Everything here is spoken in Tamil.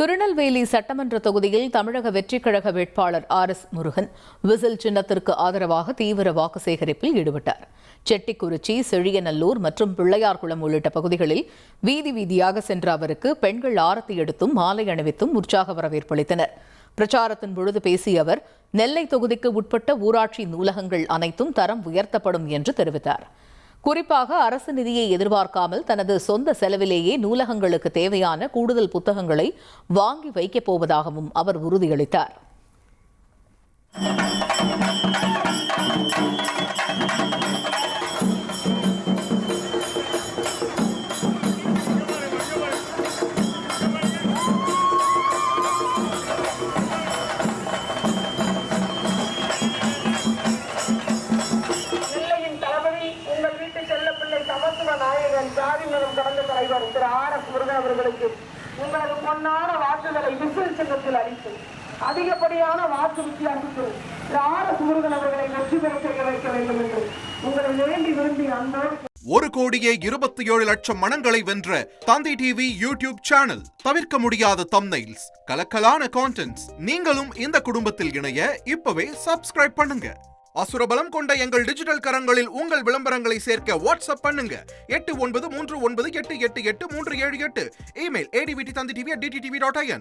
திருநெல்வேலி சட்டமன்ற தொகுதியில் தமிழக வெற்றிக் கழக வேட்பாளர் RS முருகன் விசில் சின்னத்திற்கு ஆதரவாக தீவிர வாக்கு சேகரிப்பில் ஈடுபட்டார். செட்டிக்குறிச்சி, செழியநல்லூர் மற்றும் பிள்ளையார்குளம் உள்ளிட்ட பகுதிகளில் வீதி வீதியாக சென்ற அவருக்கு பெண்கள் ஆரத்தி எடுத்தும் மாலை அணிவித்தும் உற்சாக வரவேற்பளித்தனர். பிரச்சாரத்தின் பொழுது பேசிய அவர், நெல்லை தொகுதிக்கு உட்பட்ட ஊராட்சி நூலகங்கள் அனைத்தும் தரம் உயர்த்தப்படும் என்று தெரிவித்தார். குறிப்பாக அரசு நிதியை எதிர்பார்க்காமல் தனது சொந்த செலவிலேயே நூலகங்களுக்கு தேவையான கூடுதல் புத்தகங்களை வாங்கி வைக்கப் போவதாகவும் அவர் உறுதியளித்தார். கடந்த தலைவர் திரு RS முருகன் அவர்களுக்கு உங்களது பொன்னான வாக்குகளை விசில் சின்னத்தில் அளித்து அதிகப்படியான வாக்கு வித்தியாசத்தில் திரு RS முருகன் அவர்களை வெற்றி பெற செய்ய வைக்க வேண்டும் என்று உங்களை வேண்டி விரும்பி அன்போடு 1,27,00,000 மனங்களை வென்ற தந்தி டிவி யூடியூப் சேனல். தவிர்க்க முடியாத தம்ப்நெயில்ஸ், கலக்கலான கான்டென்ட்ஸ். நீங்களும் இந்த குடும்பத்தில் இணைய இப்பவே சப்ஸ்கிரைப் பண்ணுங்க. அசுரபலம் கொண்ட எங்கள் டிஜிட்டல் கரங்களில் உங்கள் விளம்பரங்களை சேர்க்க வாட்ஸ்அப் பண்ணுங்க. 8939888378. Email advtthanditv@dttv.in.